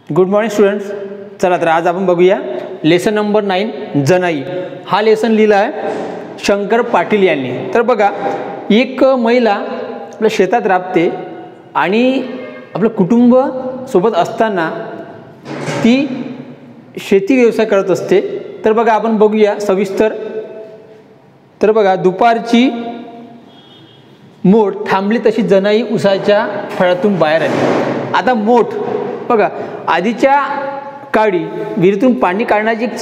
Good morning students. चला तर आज आपण बघूया लेसन नंबर 9 जनाई. हा लेसन लिहिला आहे शंकर पाटील यांनी. तर बघा, एक महिला आपल्या शेतात राबते आणि आपलं कुटुंब सोबत असताना ती शेती व्यवसाय करत असते. तर बघा आपण बघूया सविस्तर. तर बघा, दुपारची मोठ थांबली तशी जनाई उसाच्या फळातून बाहेर आली. आता मोठ बघा, आधीच्या काळी विहिरीतून पाणी काढण्याची एक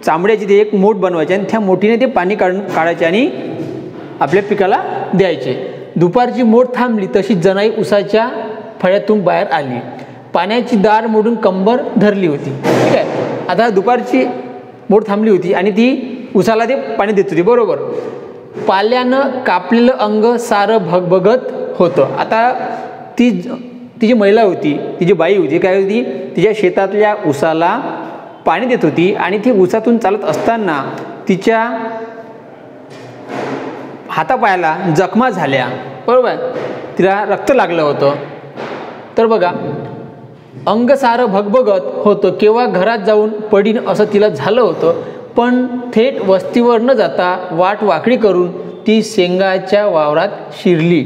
चांबड्याची ते एक मोठ बनवायची आणि त्या मोठीने ते पाणी काढायचे आणि आपल्या पिकाला द्यायचे. दुपारची मोठ थांबली तशी जनाई उसाच्या फळ्यातून बाहेर आली. पाण्याची दार मोडून कंबर धरली होती. ठीक आहे. आता दुपारची मोठ थांबली होती आणि ती उसाला ते पाणी देत होती. बरोबर. पाल्यानं कापलेलं अंग सारं भगभगत होतं. आता ती जी महिला होती, ती जी बाई होती, काय होती, तिच्या शेतातल्या उसाला पाणी देत होती आणि ती उसातून चालत असताना तिच्या हातापायाला जखमा झाल्या. बरोबर. तिला रक्त लागलं होतं. तर बघा, अंग सारं भगभगत होतं. केव्हा घरात जाऊन पडीन असं तिला झालं होतं. पण थेट वस्तीवर न जाता वाट वाकडी करून ती शेंगाच्या वावरात शिरली.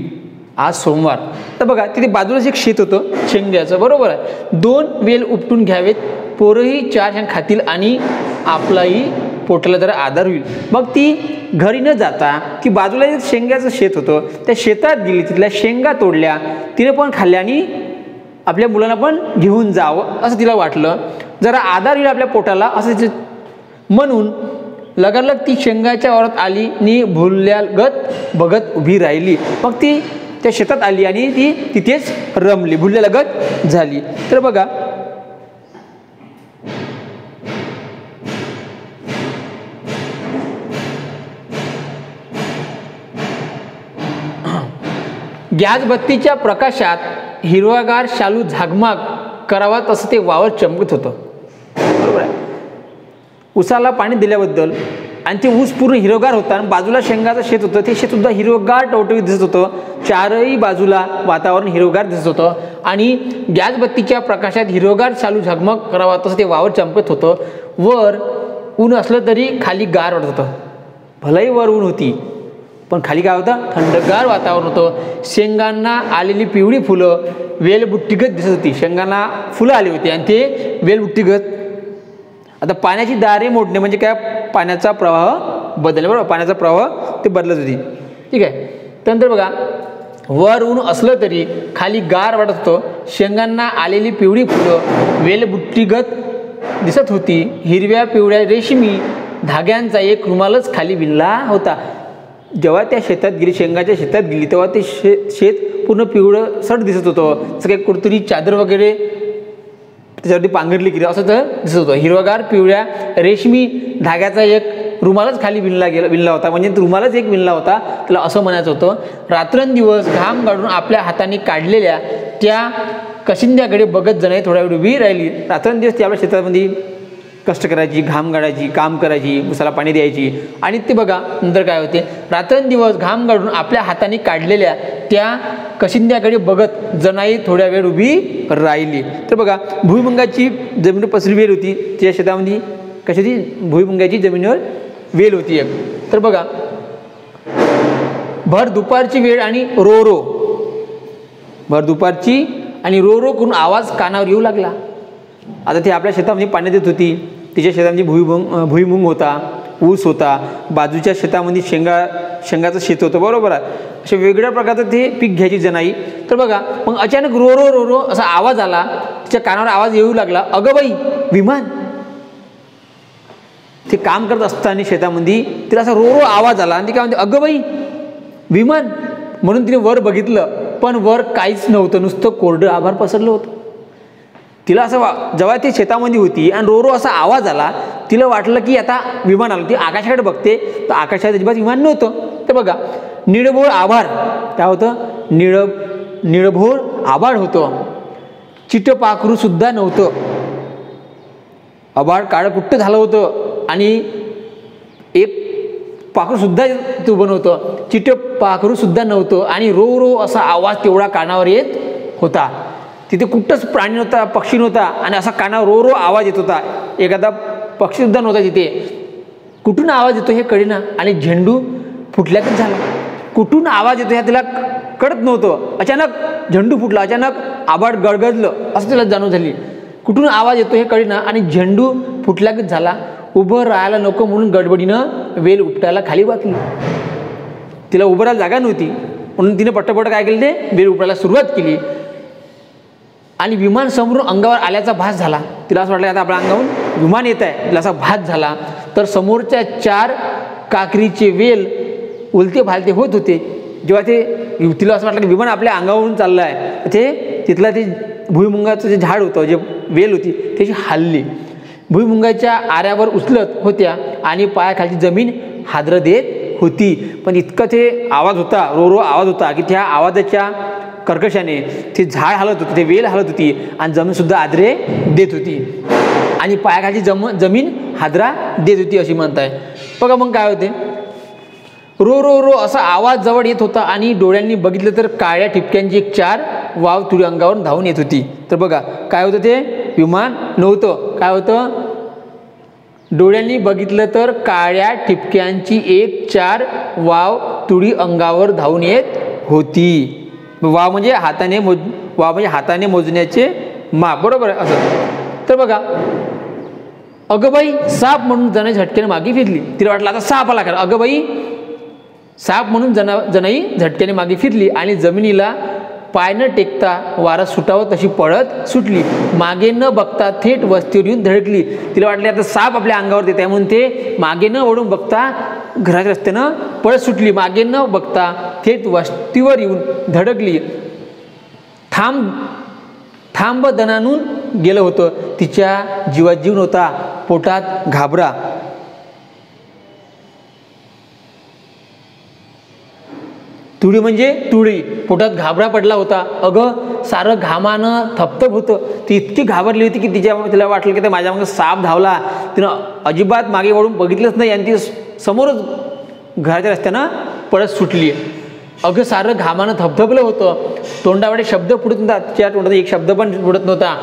आज सोमवार. तर बघा, तिथे बाजूलाच एक शेत होतं शेंग्याचं. बरोबर आहे. 2 वेल उपटून घ्यावेत, पोरंही 4 शेंग खातील आणि आपलाही पोटाला जरा आधार होईल. मग ती घरी न जाता ती बाजूला एक शेंग्याचं शेत होतं, त्या शेतात गेली. तिथल्या शेंगा तोडल्या, तिने पण खाल्ल्या आणि आपल्या मुलांना पण घेऊन जावं असं तिला वाटलं. जरा आधार येईल आपल्या पोटाला असं म्हणून लगनलग ती शेंगाच्या वावरात आली आणि भुल्यागत बघत उभी राहिली. मग ती त्या शेतात आली आणि ती तिथेच रमली, भुल्यागत झाली. तर बघा, गॅस बत्तीच्या प्रकाशात हिरवागार शालू झागमाग करावा तसं ते वावर चमकत होतं. बरोबर आहे. उसाला पाणी दिल्याबद्दल आणि ते ऊस पूर्ण हिरवगार होता आणि बाजूला शेंगाचं शेत होतं, ते शेत सुद्धा हिरवगार टवटवीत दिसत होतं. चारही बाजूला वातावरण हिरवगार दिसत होतं आणि गॅस बत्तीच्या प्रकाशात हिरवगार शालू झगमग करावा तसं ते वावर चमकत होतं. वर ऊन असलं तरी खाली गार वाटत होतं. भलाही वर ऊन होती पण खाली काय होतं, थंडगार वातावरण होतं. शेंगांना आलेली पिवळी फुलं वेलबुट्टीगत दिसत होती. शेंगांना फुलं आली होती आणि ते वेलबुट्टीगत. आता पाण्याची दारे मोडणे म्हणजे काय, पाण्याचा प्रवाह बदलला. बरोबर. पाण्याचा प्रवाह ते बदलत होती. ठीक आहे. त्यानंतर बघा, वर ऊन असलं तरी खाली गार वाटत होतं. शेंगांना आलेली पिवळी फुलं वेलबुट्टीगत दिसत होती. हिरव्या पिवळ्या रेशमी धाग्यांचा एक रुमालच खाली विणला होता. जेव्हा त्या शेतात गेली, शेंगाच्या शेतात गेली, तेव्हा ते शेत पूर्ण पिवळं सट दिसत होतं. असं काही कुठतरी चादर वगैरे त्याच्यावरती पांघरली गेली असं तर दिसत होतं. हिरवागार पिवळ्या रेशमी धाग्याचा एक रुमालच खाली विणला होता. म्हणजे रुमालच एक विणला होता, त्याला असं म्हणायचं होतं. रात्रंदिवस घाम गाडून आपल्या हाताने काढलेल्या त्या कशिंद्याकडे बघत जनाई थोड्या वेळ उभी राहिली. रात्रंदिवस ती आपल्या शेतामध्ये कष्ट करायची, घाम गाडायची, काम करायची, उसाला पाणी द्यायची. आणि ते बघा नंतर काय होते, रात्रंदिवस घाम गाडून आपल्या हाताने काढलेल्या त्या कशिंद्याकडे बघत जनाई थोड्या वेळ उभी राहिली. तर बघा, भुईमुगाची जमीन पसरली वेल होती त्या शेतामध्ये. कशाची? भुईमुगाची जमिनीवर वेल होती एक. तर बघा, भर दुपारची वेळ आणि रो भर दुपारची आणि रो करून आवाज कानावर येऊ लागला. आता ती आपल्या शेतामध्ये पाणी देत होती. तिच्या शेतामध्ये भुईमुंग होता, ऊस होता, बाजूच्या शेतामध्ये शेंगाचं शेत होतं. बरोबर आहे. अशा वेगळ्या प्रकारचं ते पीक घ्यायची जनाई. तर बघा, मग अचानक रो असा आवाज आला. तिच्या कानावर आवाज येऊ लागला, अगं बाई, विमान. ते काम करत असताना शेतामध्ये तिला असा रो आवाज आला आणि ती काय म्हणते, अगं बाई, विमान. म्हणून तिने वर बघितलं, पण वर काहीच नव्हतं, नुसतं कोरडं आभार पसरलं होतं. तिला असं, जेव्हा ती शेतामध्ये होती आणि रो असा आवाज आला, तिला वाटलं की आता विमान आलं. ती आकाशाकडे बघते तर आकाशात अजिबात विमान नव्हतं. तर बघा, निळभोर आभाळ. काय होतं? निळभोर आभाळ होतं. चिटपाखरू सुद्धा नव्हतं. आभाळ काळकुट्ट झालं होतं आणि एक पाखरू सुद्धा तू बनवतं. चिटपाखरू सुद्धा नव्हतं आणि रो असा आवाज तेवढा कानावर येत होता. तिथे कुठंच प्राणी नव्हता, पक्षी नव्हता आणि असा कानावर रो रो आवाज येत होता. एखादा पक्षीसुद्धा नव्हता तिथे. कुठून आवाज येतो हे कळेना आणि झेंडू फुटल्यातच झाला. कुठून आवाज येतो हे तिला कळत नव्हतं. अचानक झेंडू फुटला, अचानक आभाळ गडगडलं असं तिला जाणीव झाली. कुठून आवाज येतो हे कळेना आणि झेंडू फुटल्यागत झाला. उभं राहायला नको म्हणून गडबडीनं वेल उपटायला खाली वाकली. तिला उभं राहायला जागा नव्हती म्हणून तिने पटपट काय केलं, ते वेल उपटायला सुरुवात केली आणि विमान समोरून अंगावर आल्याचा भास झाला. तिला असं वाटलं आता आपल्या अंगावरून विमान येत आहे. तिला असा भास झाला तर समोरच्या 4 काकरीचे वेल उलते फालते होत होते. जेव्हा ते तिला असं वाटलं की विमान आपल्या अंगावरून चाललं आहे, ते तिथला ते भुईमुंगाचं जे झाड होतं, जे वेल होती त्याची हलली. भुईमुंगाच्या आऱ्यावर उचलत होत्या आणि पायाखालची जमीन हादरं देत होती. पण इतकं ते आवाज होता, रो रो आवाज होता की त्या आवाजाच्या कर्कशाने ते झाड हलत होते, ते वेल हलत होती आणि जमीनसुद्धा आदरे देत होती आणि पायाखालची जमीन हादरा देत होती अशी म्हणताय. बघा मग काय होते, रो रो रो असा आवाज जवळ येत होता आणि डोळ्यांनी बघितलं तर काळ्या ठिपक्यांची एक 4 वाव तुरी अंगावरून धावून येत होती. तर बघा काय होतं, ते विमान नव्हतं. काय होतं, डोळ्यांनी बघितलं तर काळ्या ठिपक्यांची एक 4 वाव तुरी अंगावर धावून येत होती. वाव म्हणजे हाताने मोजण्याचे माप, बरोबर आहे असं. तर बघा अगं बाई साप म्हणून जनाई झटक्याने मागे फिरली. तिला वाटलं आता साप आला. अगं बाई साप म्हणून जनाई झटक्याने मागे फिरली आणि जमिनीला पाय न टेकता वारा सुटावं तशी पळत सुटली. मागे न बघता थेट वस्तीवर येऊन धडकली. तिला वाटले आता साप आपल्या अंगावर येत आहे म्हणून ते मागे न ओढून बघता घराच्या रस्त्यानं पळत सुटली. मागे न बघता थेट वस्तीवर येऊन धडकली. थांब दणानून गेलं होतं. तिच्या जीवात जीव नव्हता, पोटात घाबरा. तुळी म्हणजे तुळी, पोटात घाबरा पडला होता. अगं सारं घामानं थपथप होतं. ती इतकी घाबरली होती की तिला वाटलं की ते माझ्या मागे साप धावला. तिनं अजिबात मागे वळून बघितलंच नाही आणि ती समोरच घराच्या रस्त्यानं पळत सुटली. अगं सारं घामानं थपथपलं होतं. तोंडाकडे शब्द फुटत नव्हता. तिच्या तोंडात एक शब्द पण फुटत नव्हता.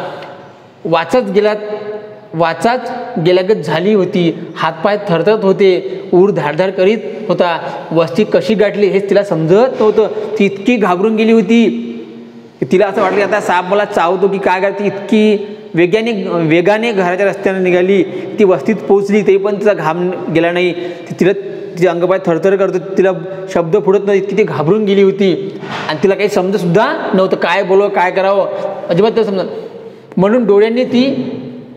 वाचाच गेल्यागत झाली होती. हातपाय थरथरत होते. ऊर धाडधाड करीत होता. वस्ती कशी गाठली हेच तिला समजत नव्हतं. ती इतकी घाबरून गेली होती. तिला असं वाटलं आता साप मला चावतो की काय. ती इतकी वेगाने घराच्या रस्त्याने निघाली. ती वस्तीत पोहोचली तरी पण तिचा घाम गेला नाही. तिचे अंगपाय थरथर करतो. तिला शब्द फुटत नाही. इतकी ती घाबरून गेली होती आणि तिला काही समजतसुद्धा नव्हतं काय बोलावं काय करावं, अजिबात तिला समजत. म्हणून डोळ्यांनी ती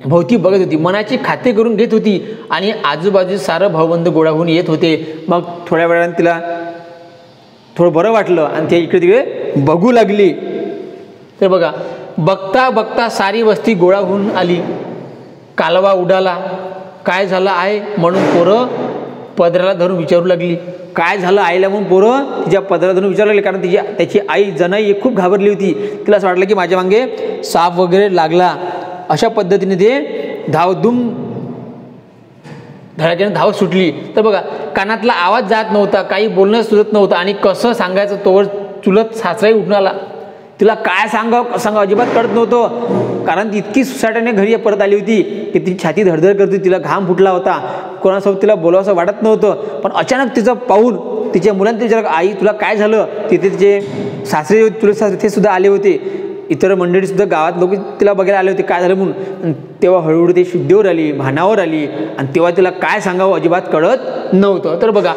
भोवती बघत होती, मनाची खाते करून घेत होती आणि आजूबाजू सारं भाऊबंद गोळा होऊन येत होते. मग थोड्या वेळाने तिला थोडं बरं वाटलं आणि ते इकडे तिकडे बघू लागली. तर बघा बघता बघता सारी वस्ती गोळा होऊन आली. कालवा उडाला. काय झालं आहे म्हणून पोरं पदराला धरून विचारू लागली. काय झालं आईला म्हणून पोरं तिच्या पदराला धरून विचारू लागली. कारण त्याची आई जनाई खूप घाबरली होती. तिला असं वाटलं की माझ्या मागे साप वगैरे लागला. अशा पद्धतीने ते धडाक्याने धाव सुटली. तर बघा कानातला आवाज जात नव्हता, काही बोलणं सुचत नव्हतं आणि कसं सांगायचं तोवर चुलत सासराही उठून आला. तिला काय सांगावं अजिबात कळत नव्हतं. कारण ती इतकी सुसाट्याने घरी परत आली होती की ती छाती धडधड करते. तिला घाम फुटला होता. कोणासोबत तिला बोलावंसं वाटत नव्हतं. पण अचानक तिचं पाऊल तिच्या मुलांनी विचारलं आई तुला काय झालं. तिथे तिचे सासरे चुलत सासरे ते सुद्धा आले होते. इतर मंडळीसुद्धा गावात लोक तिला बघायला आले होते काय झालं म्हणून. तेव्हा हळूहळू ते शुद्धीवर आली, भानावर आली आणि तेव्हा तिला काय सांगावं अजिबात कळत नव्हतं. तर बघा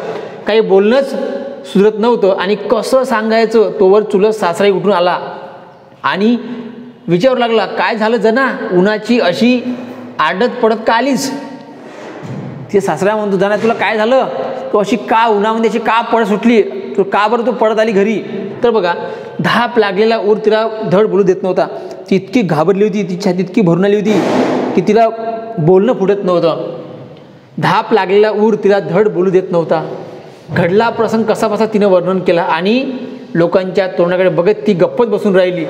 काही बोलणंच सुधरत नव्हतं आणि कसं सांगायचं तोवर चुलत सासराही उठून आला आणि विचारू लागला काय झालं जना, उन्हाची अशी आडत पडत का आलीस. ते सासरा म्हणतो जना तुला काय झालं, तो अशी का उन्हामध्ये अशी का पडत सुटली, तो का बरं तू पडत आली घरी. तर बघा धाप लागलेला ऊर तिला धड बोलू देत नव्हता. ती इतकी घाबरली होती, ती छाती इतकी भरून आली होती की तिला बोलणं फुटत नव्हतं. धाप लागलेला ऊर तिला धड बोलू देत नव्हता. घडला प्रसंग कसा बसा तिनं वर्णन केला आणि लोकांच्या तोंडाकडे बघत ती गप्पच बसून राहिली.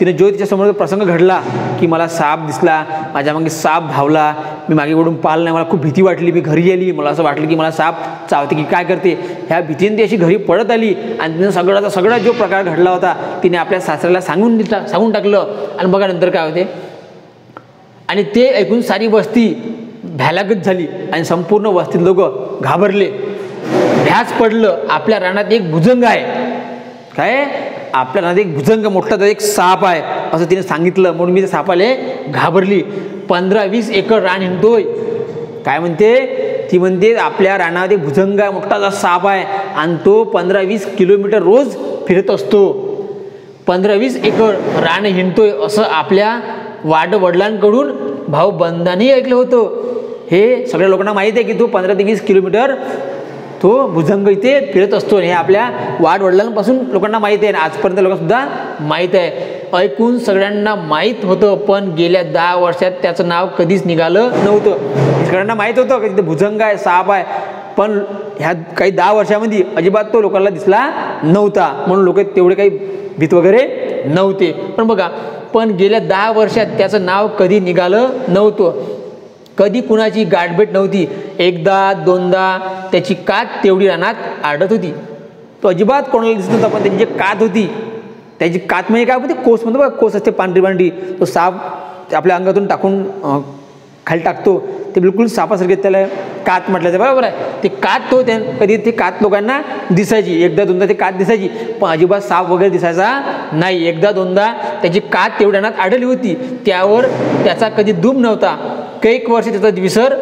तिने जो तिच्यासमोर प्रसंग घडला की मला साप दिसला, माझ्या मागे साप धावला, मी मागे वळून पाहिलं नाही, मला खूप भीती वाटली, मी घरी आली, मला असं वाटलं की मला साप चावते की काय करते, ह्या भीतीने ती अशी घरी पळत आली आणि तिने सगळा जो प्रकार घडला होता तिने आपल्या सासऱ्याला सांगून टाकलं. आणि बघा नंतर काय होते. आणि ते ऐकून सारी वस्ती भ्यालागत झाली आणि संपूर्ण वस्तीत लोक घाबरले. भ्यास पडलं, आपल्या रानात एक भुजंग आहे, काय आपल्या रानात एक भुजंग मोठा एक साप आहे असं तिने सांगितलं. म्हणून मी त्या सापाले घाबरली. 15-20 एकर रान हिंडतोय, काय म्हणते ती, म्हणते आपल्या रानात एक भुजंग आहे, मोठासा साप आहे आणि तो 15-20 किलोमीटर रोज फिरत असतो. 15-20 एकर रान हिंडतोय असं आपल्या वडिलांकडून भाऊ बंधाने ऐकलं होतं. हे सगळ्या लोकांना माहीत आहे की तो 15 ते 20 किलोमीटर तो भुजंग इथे फिरत असतो. हे आपल्या वडिलांपासून लोकांना माहीत आहे, आजपर्यंत लोकांसुद्धा माहीत आहे. ऐकून सगळ्यांना माहीत होतं, पण गेल्या 10 वर्षात त्याचं नाव कधीच निघालं नव्हतं. सगळ्यांना माहीत होतं की तिथे भुजंग आहे, साप आहे, पण ह्या काही 10 वर्षामध्ये अजिबात तो लोकांना दिसला नव्हता. म्हणून लोक तेवढे काही भीत वगैरे नव्हते. पण बघा, पण गेल्या 10 वर्षात त्याचं नाव कधी निघालं नव्हतं, कधी कुणाची गाठभेट नव्हती. एकदा दोनदा त्याची कात तेवढी रानात आढळत होती. तो अजिबात कोणाला दिसत नव्हता, पण त्याची जी कात होती, त्याची कात म्हणजे काय होती, कोस म्हणतो बघा, कोस असते पांढरी, तो साप आपल्या अंगातून टाकून खाली टाकतो, ते बिलकुल सापासारखे त्याला कात म्हटलं जातं, बरोबर आहे. ते कात तो कधी ते कात लोकांना दिसायची, एकदा दोनदा ते कात दिसायची, पण अजिबात साप वगैरे दिसायचा नाही. एकदा दोनदा त्याची कात तेवढ्या रानात आढळली होती, त्यावर त्याचा कधी दूम नव्हता. कैक वर्ष त्याचा विसर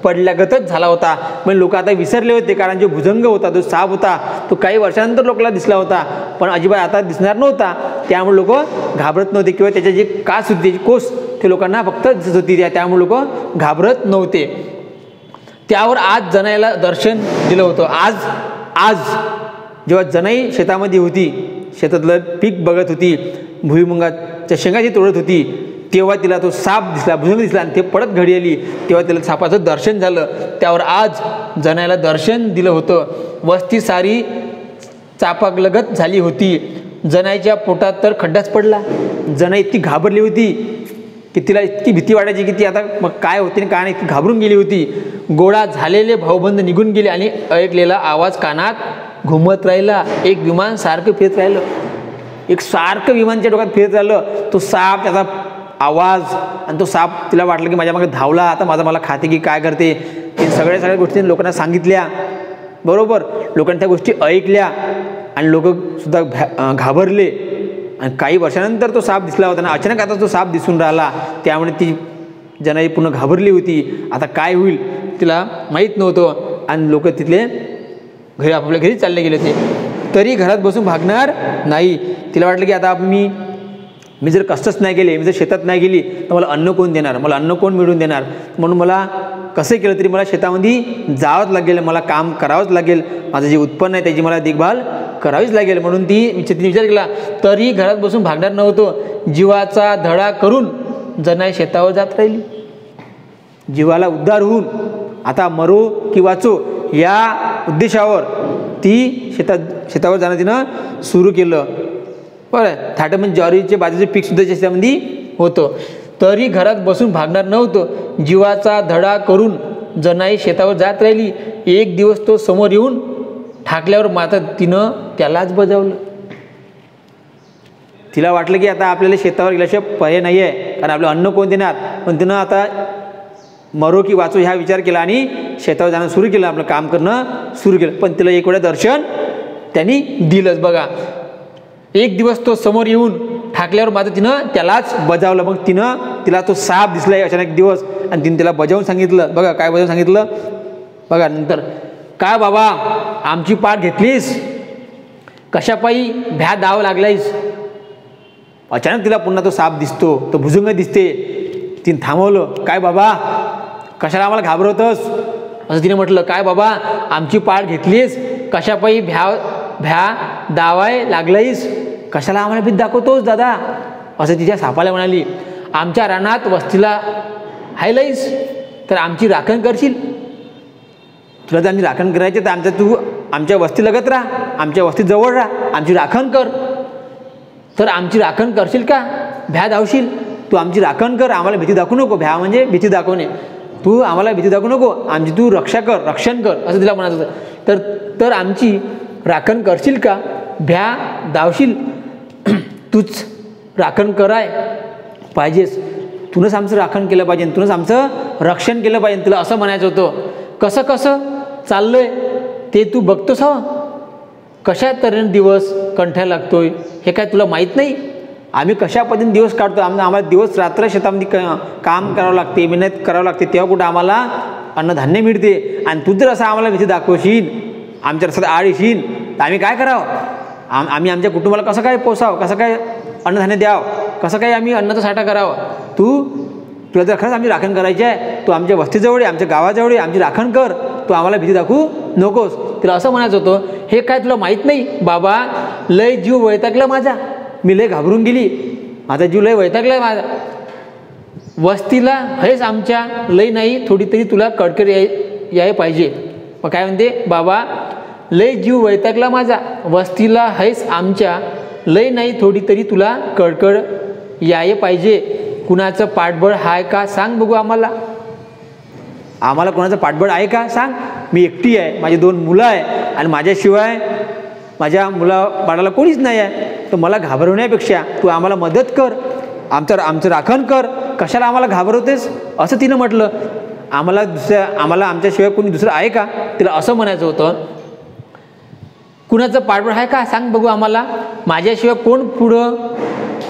पडल्यागतच झाला होता. म्हणजे लोक आता विसरले होते, कारण जो भुजंग होता, जो साप होता, तो काही वर्षानंतर लोकांना दिसला होता, पण अजिबात आता दिसणार नव्हता. त्यामुळे लोक घाबरत नव्हते, किंवा त्याची जी कास होती, त्याची कोस, ते लोकांना फक्त दिसत होती, त्यामुळे लोक घाबरत नव्हते. त्यावर आज जनाईला दर्शन दिलं होतं. आज जेव्हा जनाई शेतामध्ये होती, शेतातलं पीक बघत होती, भुईमुगाच्या शेंगा ती तोडत होती, तेव्हा तिला तो साप दिसला, भुजंग दिसला, आणि ते पडत घडी आली, तेव्हा तिला सापाचं दर्शन झालं. त्यावर आज जनाईला दर्शन दिलं होतं. वस्ती सारी चापाकलगत झाली होती. जनाईच्या पोटात तर खड्डाच पडला. जनाई इतकी घाबरली होती की तिला इतकी भीती वाटायची की ती आता मग काय होती आणि काय नाही, इतकी घाबरून गेली होती. गोळा झालेले भाऊबंद निघून गेले आणि ऐकलेला आवाज कानात घुमत राहिला. एक विमान सारखं फिरत राहिलं, एक सारखं विमानच्या डोक्यात फिरत राहिलं. तो साप, त्याचा आवाज, आणि तो साप तिला वाटलं की माझ्या मागे धावला, आता मला खाते की काय करते. हे सगळ्या गोष्टी लोकांना सांगितल्या, बरोबर. लोकांनी त्या गोष्टी ऐकल्या आणि लोकसुद्धा घाबरले. आणि काही वर्षानंतर तो साप दिसला होता ना, अचानक आता तो साप दिसून राहिला, त्यामुळे ती जनाई पूर्ण घाबरली होती. आता काय होईल तिला माहीत नव्हतं, आणि लोक तिथले घरी आपापल्या घरी चालले गेले होते. तरी घरात बसून भागणार नाही. तिला वाटलं की आता मी जर कष्टच नाही केले, मी जर शेतात नाही गेली, तर मला अन्न कोण देणार, मला अन्न कोण मिळवून देणार. म्हणून मला कसं केलं तरी मला शेतामध्ये जावंच लागेल, मला काम करावंच लागेल, माझं जे उत्पन्न आहे त्याची मला देखभाल करावीच लागेल. म्हणून तिने विचार केला. तरी घरात बसून भागणार नव्हतं. जीवाचा धडा करून जनाई शेतावर जात राहिली. जीवाला उद्धार होऊन आता मरो की वाचो या उद्देशावर ती शेतावर जाणं तिनं सुरू केलं. बरं, थाट म्हणजे ज्वारीचे बाजूचे पीकसुद्धा शेतामध्ये होतं. तरी घरात बसून भागणार नव्हतं. जीवाचा धडा करून जनाई शेतावर जात राहिली. एक दिवस तो समोर येऊन ठाकल्यावर मात्र तिनं त्यालाच बजावलं. तिला वाटलं की आता आपल्याला शेतावर गेल्याशिवाय पर्याय नाही आहे, कारण आपलं अन्न कोण देणार. पण तिनं आता मरो की वाचो ह्या विचार केला आणि शेतावर जाणं सुरू केलं, आपलं काम करणं सुरू केलं. पण तिला एक वेळा दर्शन त्यांनी दिलंच. बघा, एक दिवस तो समोर येऊन ठाकल्यावर मात्र तिनं त्यालाच बजावलं. मग तिला तो साप दिसला अचानक दिवस, आणि तिने त्याला बजावून सांगितलं. बघा काय बजावून सांगितलं, बघा नंतर. काय बाबा, आमची पाठ घेतलीस, कशापायी भ्या दाव लागलायस. अचानक तिला पुन्हा तो साप दिसतो, तो भुजंग दिसते. तिने थांबवलं. काय बाबा, कशाला आम्हाला घाबरवतोस, असं तिने म्हटलं. काय बाबा, आमची पाठ घेतलीस, कशापायी भ्या दावाय लागलायस, कशाला आम्हाला भीत दाखवतोस दादा, असं तिच्या सापाला म्हणाली. आमच्या रानात वस्तीला हायलाईस तर आमची राखण करशील. तुला जर आम्ही राखण करायचे तर तू आमच्या वस्ती लगत राहा, आमच्या वस्तीत जवळ राहा, आमची राखण कर. तर आमची राखण करशील का? भ्या धावशील, तू आमची राखण कर, आम्हाला भीती दाखवू नको. भ्या म्हणजे भीती दाखवणे. तू आम्हाला भीती दाखवू नको, आमची तू रक्षा कर, रक्षण कर, असं तिला म्हणायचं होतं. तर आमची राखण करशील का? भ्या धावशील, तूच राखण कराय पाहिजेस, तूनच आमचं राखण केलं पाहिजे, तूनच आमचं रक्षण केलं पाहिजे, तुला असं म्हणायचं होतं. कसं कसं चाललंय ते तू बघतोस हवं, कशा तऱ्हेने दिवस कंठायला लागतोय हे काय तुला माहीत नाही? आम्ही कशा पद्धतीने दिवस काढतो, आम्हाला दिवस रात्र शेतामध्ये काम करावं लागते, मेहनत करावं लागते, तेव्हा कुठं आम्हाला अन्नधान्य मिळते. आणि तू जर असं आम्हाला भीती दाखवशील, आमच्या रस्त्यात आड येशील, तर आम्ही काय करावं? आम्ही आमच्या कुटुंबाला कसं काय पोसावं, कसं काय अन्नधान्य द्यावं, कसं काय आम्ही अन्नाचा साठा करावा? तुला जर खरंच आमची राखण करायची आहे, तू आमच्या वस्तीजवळ आहे, आमच्या गावाजवळ आहे, आमची राखण कर, तू आम्हाला भीती दाखवू नकोस. तिला असं म्हणायचं होतं. हे काय तुला माहीत नाही बाबा? लय जीव वैतागला माझा, मी लय घाबरून गेली, माझा जीव लय वैतागला आहे माझा. वस्तीला हेच आमच्या लय नाही थोडी तरी तुला कडकड याय पाहिजे. मग काय म्हणते? बाबा लय जीव वैतागला माझा, वस्तीला हैस आमच्या लय नाही थोडी तरी तुला कडकड याय पाहिजे. कुणाचं पाठबळ आहे का सांग बघू आम्हाला. आम्हाला कोणाचं पाठबळ आहे का सांग. मी एकटी आहे, माझी 2 मुलं आहे, आणि माझ्याशिवाय माझ्या बाळाला कोणीच नाही आहे. तर मला घाबरवण्यापेक्षा तू आम्हाला मदत कर, आमचं राखण कर. कशाला आम्हाला घाबरवतेस? असं तिनं म्हटलं. आम्हाला आमच्याशिवाय कोणी दुसरं आहे का? तिला असं म्हणायचं होतं. कुणाचं पाठबळ आहे का सांग बघू आम्हाला. माझ्याशिवाय कोण पुढं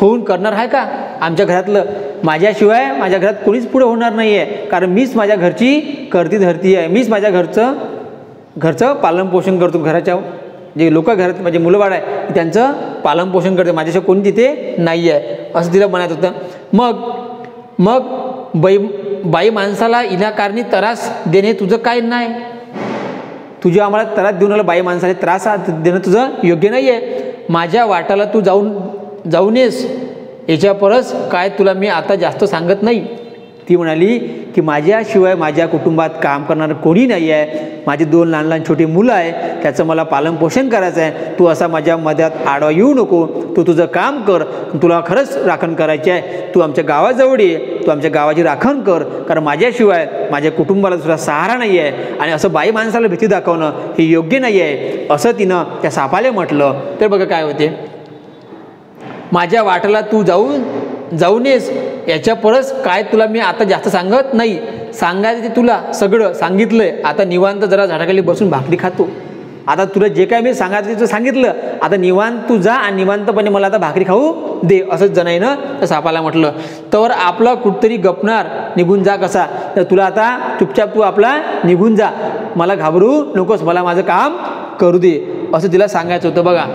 होऊन करणार आहे का आमच्या घरातलं? माझ्याशिवाय माझ्या घरात कोणीच पुढं होणार नाही आहे, कारण मीच माझ्या घरची करती धरती आहे, मीच माझ्या घरचं पालनपोषण करतो. घराच्या जे लोक घरात माझे मुलं बाळ आहे त्यांचं पालनपोषण करते, माझ्याशिवाय कोणी तिथे नाही आहे, असं तिला म्हणायचं होतं. मग बाई माणसाला इनाकारणी त्रास देणे तुझं काय नाही. तुझ्या आम्हाला त्रास देऊन आला, बाई माणसाला त्रास देणं तुझं योग्य नाही आहे. माझ्या वाटाला तू जाऊन येस, याच्या परस काय तुला मी आता जास्त सांगत नाही. ती म्हणाली की माझ्याशिवाय माझ्या कुटुंबात काम करणारं कोणी नाही आहे, माझी 2 लहान लहान छोटी मुलं आहे, त्याचं मला पालनपोषण करायचं आहे. तू असा माझ्या मध्यात आडवा येऊ नको, तू तुझं काम कर, तुला खरंच राखण करायची आहे. तू आमच्या गावाजवळ ये, तू आमच्या गावाची राखण कर, कारण माझ्याशिवाय माझ्या कुटुंबाला दुसरा सहारा नाही आहे, आणि असं बाई माणसाला भीती दाखवणं हे योग्य नाही आहे, असं तिनं त्या सापाला म्हटलं. तर बघा काय होते. माझ्या वाटेला तू जाऊन येस, याच्या परस काय तुला मी आता जास्त सांगत नाही. सांगायचं ते तुला सगळं सांगितलंय, आता निवांत जरा झाडाखाली बसून भाकरी खातो. आता तुला जे काय मी सांगायचं ते सांगितलं, आता निवांत तू जा आणि निवांतपणे मला आता भाकरी खाऊ दे, असंच जनाईनं त्या सापाला म्हटलं. तर आपला कुठतरी गपणार निघून जा कसा, तर तुला आता चुपचाप तू आपला निघून जा, मला घाबरू नकोस, मला माझं काम करू दे, असं तिला सांगायचं होतं. बघा,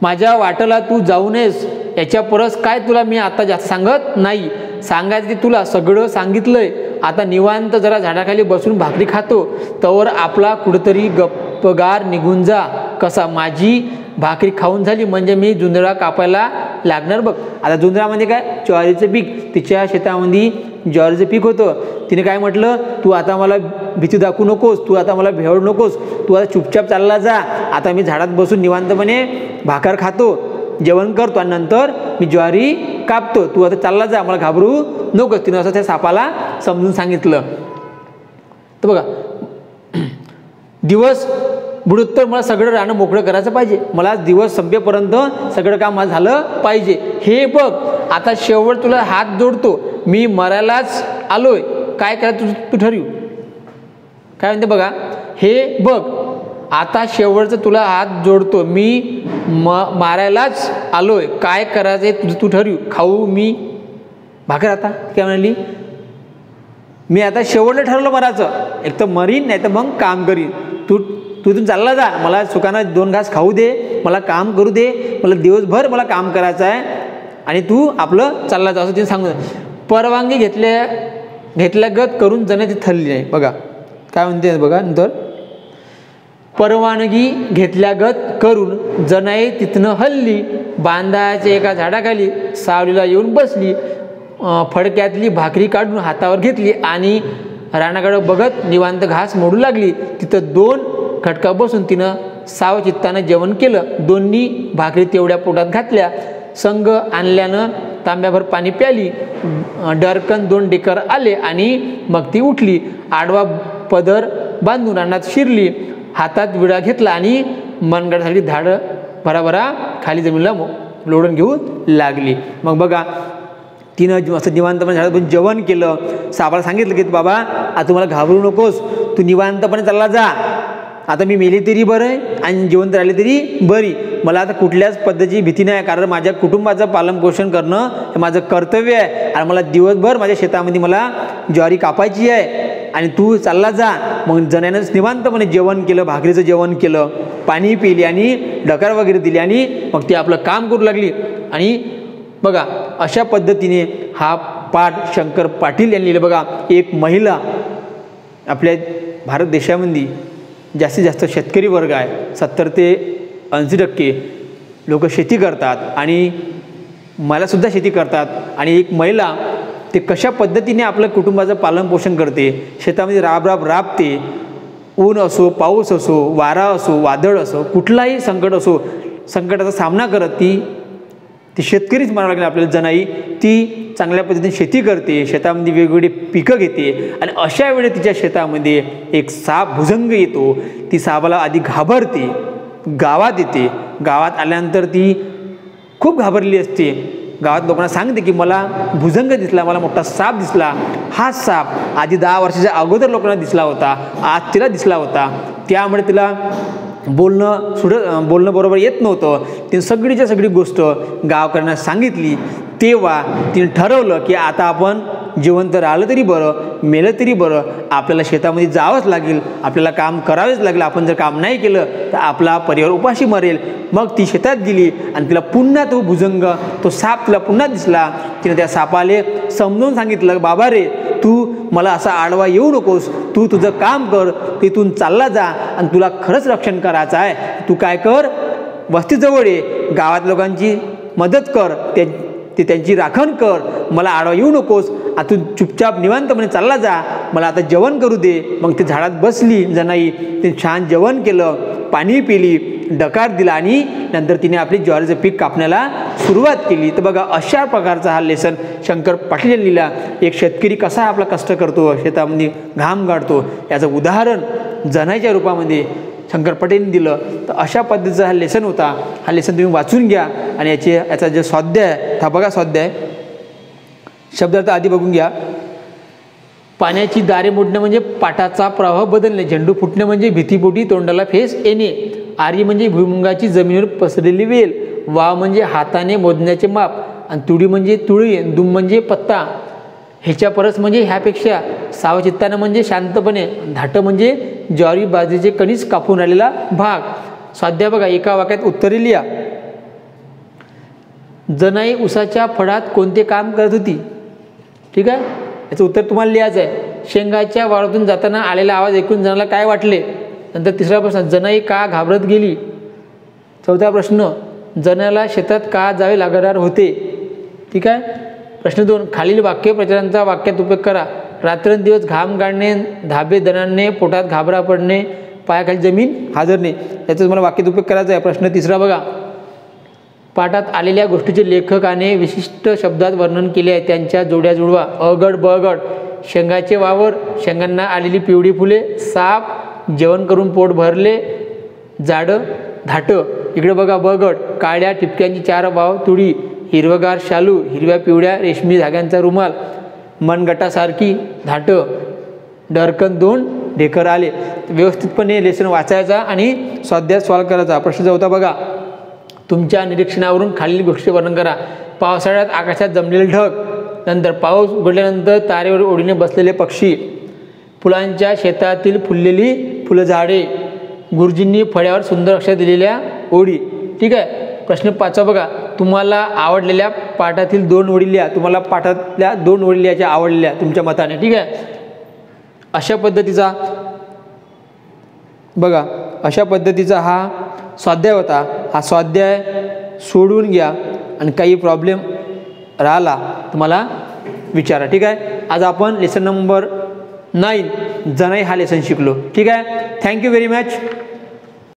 माझ्या वाटेला तू जाऊ नयेस, याच्या परस काय तुला मी आता जास्त सांगत नाही. सांगायचं ते तुला सगळं सांगितलंय, आता निवांत जरा झाडाखाली बसून भाकरी खातो, तवर आपला कुठंतरी गप्पगार निघून जा कसा. माझी भाकरी खाऊन झाली म्हणजे मी जुंधळा कापायला लागणार बघ. आता जुंधळामध्ये काय, ज्वारीचं पीक, तिच्या शेतामध्ये ज्वारीचं पीक होतं. तिने काय म्हटलं, तू आता मला भीती दाखवू नकोस, तू आता मला भेवू नकोस, तू आता चुपचाप चालला जा, आता मी झाडात बसून निवांतपणे भाकर खातो, जेवण करतो, आणि नंतर मी ज्वारी कापतो, तू आता चालला जा, मला घाबरू नकोस. तिनं असं त्या सापाला समजून सांगितलं. तर बघा, दिवस बुडत तर मला सगळं राहणं मोकळं करायचं पाहिजे, मला दिवस संपेपर्यंत सगळं काम माझं झालं पाहिजे, हे बघ. आता शेवट तुला हात जोडतो, मी मरायलाच आलोय, काय करायचं तू ठरव. काय म्हणते बघा, हे बघ, आता शेवटचं तुला हात जोडतो, मी मारायलाच आलोय, काय करायचं तुझं तू ठरव. खाऊ मी भाकर आता, काय म्हणाली, मी आता शेवटला ठरवलं मरायचं, एक तर मरीन नाही तर मग काम करीन. तू इथून चालला जा, मला सुखानं 2 घास खाऊ दे, मला काम करू दे, मला दिवसभर मला काम करायचं आहे, आणि तू आपलं चालला जा, असं तिने सांगून. परवानगी घेतल्यागत करून जण ती थरली नाही. बघा काय म्हणते बघा नंतर, परवानगी घेतल्यागत करून जनाई तिथनं हल्ली, बांधाच्या एका झाडाखाली सावलीला येऊन बसली, फडक्यातली भाकरी काढून हातावर घेतली आणि रानाकडे बघत निवांत घास मोडू लागली. तिथं 2 खटका बसून तिनं सावचित्तानं जेवण केलं. दोन्ही भाकरी तेवढ्या पोटात घातल्या. संघ आणल्यानं तांब्याभर पाणी प्याली, डरकन 2 ढेकर आले आणि मग ती उठली. आडवा पदर बांधून रानात शिरली, हातात विडा घेतला आणि मनगटासाठी धाडं भराभरा खाली जमिनीला लोळून घेऊ लागली. मग बघा तिनं असं निवांतपणे झाडात जेवण केलं. सापाला सांगितलं की बाबा आता तुम्हाला घाबरू नकोस, तू निवांतपणे चालला जा, आता मी मेली तरी बरं आहे आणि जिवंत राहिले तरी बरी, मला आता कुठल्याच पद्धतीची भीती नाही, कारण माझ्या कुटुंबाचं पालनपोषण करणं हे माझं कर्तव्य आहे आणि मला दिवसभर माझ्या शेतामध्ये मला ज्वारी कापायची आहे आणि तू चालला जा. मग जणांनाच निवांतपणे जेवण केलं, भाकरीचं जेवण केलं, पाणी पिली आणि डकार वगैरे दिली आणि मग ती आपलं काम करू लागली. आणि बघा अशा पद्धतीने हा पाठ शंकर पाटील यांनी लिहिलं. बघा एक महिला, आपल्या भारत देशामध्ये जास्तीत जास्त शेतकरी वर्ग आहे, 70 ते 80% लोक शेती करतात आणि मलासुद्धा शेती करतात. आणि एक महिला ते कशा पद्धतीने आपल्या कुटुंबाचं पालनपोषण करते, शेतामध्ये राबते, ऊन असो, पाऊस असो, वारा असो, वादळ असो, कुठलाही संकट असो, संकटाचा सामना करत ती शेतकरीच म्हणावं लागेल आपल्याला जनाई, ती चांगल्या पद्धतीने शेती करते, शेतामध्ये वेगवेगळी पिकं घेते. आणि अशा वेळी तिच्या शेतामध्ये एक साप भुजंग येतो, ती सापाला आधी घाबरते, गावात येते, गावात आल्यानंतर ती खूप घाबरली असते, गावात लोकांना सांगते की मला भुजंग दिसला, मला मोठा साप दिसला. हा साप आधी 10 वर्षाच्या अगोदर लोकांना दिसला होता, आज तिला दिसला होता, त्यामुळे तिला बोलणं बरोबर येत नव्हतं. तिने सगळीच्या सगळी गोष्ट गावकऱ्यांना सांगितली. तेव्हा तिने ठरवलं की आता आपण जिवंत राहिलं तरी बरं, मेलं तरी बरं, आपल्याला शेतामध्ये जावंच लागेल, आपल्याला काम करावेच लागेल, आपण जर काम नाही केलं तर आपला परिवार उपाशी मरेल. मग ती शेतात गेली आणि तिला पुन्हा तो भुजंग, तो साप तिला पुन्हा दिसला. तिने त्या सापाले समजावून सांगितलं, बाबा रे तू मला असा आडवा येऊ नकोस, तू तुझं काम कर, तिथून चालला जा आणि तुला खरंच रक्षण करायचं आहे, तू काय कर, वस्तीजवळ ये, गावात लोकांची मदत कर, त्यांची राखण कर, मला आडवा येऊ नकोस, तू चुपचाप निवांतपणे चालला जा, मला आता जेवण करू दे. मग ती झाडात बसली जनाई, तिने छान जेवण केलं, पाणी पिली, डकार दिला आणि नंतर तिने आपली ज्वारीचं पीक कापण्याला सुरुवात केली. तर बघा अशा प्रकारचा हा लेसन शंकर पाटील यांनी लिहिला. एक शेतकरी कसा आपला कष्ट करतो, शेतामध्ये घाम गाळतो, याचं उदाहरण जनाईच्या रूपामध्ये शंकर पाटीलने दिलं. तर अशा पद्धतीचा हा लेसन होता. हा लेसन तुम्ही वाचून घ्या आणि याचा जो स्वाध्याय हा बघा, स्वाध्याय शब्दार्थ आधी बघून घ्या. पाण्याची दारे मोडणे म्हणजे पाटाचा प्रवाह बदलणे, झेंडू फुटणे म्हणजे भीतीपोटी तोंडाला फेस येणे, आरी म्हणजे भुईमुगाची जमिनीवर पसरलेली वेल, वाव म्हणजे हाताने मोजण्याचे माप, आणि तुडी म्हणजे तुळी, दुम म्हणजे पत्ता, ह्याच्या परस म्हणजे ह्यापेक्षा, सावचित्तानं म्हणजे शांतपणे, धाट म्हणजे ज्वारी बाजरीचे कणीस कापून राहिलेला भाग. स्वाध्याय बघा, एका वाक्यात उत्तरे लिहा. जनाई उसाच्या फळात कोणते काम करत होती? ठीक आहे, याचं उत्तर तुम्हाला लिहायचं आहे. शेंगाच्या वाळूतून जाताना आलेला आवाज ऐकून जनाला काय वाटले? नंतर तिसरा प्रश्न, जनाई का घाबरत गेली? चौथा प्रश्न, जनाला शेतात का जावे लागणार होते? ठीक आहे. प्रश्न 2, खालील वाक्य प्रचारांचा वाक्यात उपयोग करा. रात्रंदिवस घाम गाळणे, धाबे दणाणणे, पोटात घाबरा पडणे, पायाखाली जमीन हादरणे, याचा तुम्हाला वाक्यात उपयोग करायचा आहे. प्रश्न 3 बघा, पाठात आलेल्या गोष्टीचे लेखकाने विशिष्ट शब्दात वर्णन केले आहे, त्यांच्या जोड्या जुळवा. अगड बगड, शेंगाचे वावर, शेंगांना आलेली पिवळी फुले, साप, जेवण करून पोट भरले, झाडं, धाटं. इकडे बघा, बगड, काळ्या टिपक्यांची 4 वाव, तुळी, हिरवगार शालू, हिरव्या पिवळ्या रेशमी धाग्यांचा रुमाल, मनगटासारखी धाटं, डरकन 2 ढेकर आले. व्यवस्थितपणे लेसन वाचायचा आणि स्वाध्याय सॉल्व करायचा. प्रश्न 4 बघा, तुमच्या निरीक्षणावरून खालील गोष्टी वर्णन करा. पावसाळ्यात आकाशात जमलेले ढग, नंतर पाऊस उघडल्यानंतर तारेवर ओढीने बसलेले पक्षी, फुलांच्या शेतातील फुललेली फुलझाडे, गुरुजींनी फळ्यावर सुंदर अक्षर दिलेल्या ओळी. ठीक आहे. प्रश्न 5 बघा, तुम्हाला आवडलेल्या पाठातील 2 ओळी लिहा. तुम्हाला पाठातल्या 2 ओळी लिहायच्या आवडलेल्या तुमच्या मताने. ठीक आहे. अशा पद्धतीचा बघा, अशा पद्धतीचा हा स्वाध्याय होता. हा स्वाध्याय सोडून घ्या आणि काही प्रॉब्लेम राहिला तुम्हाला विचारा. ठीक आहे. आज आपण लेसन नंबर 9 जनाई हा लेसन शिकलो. ठीक आहे. Thank you very much.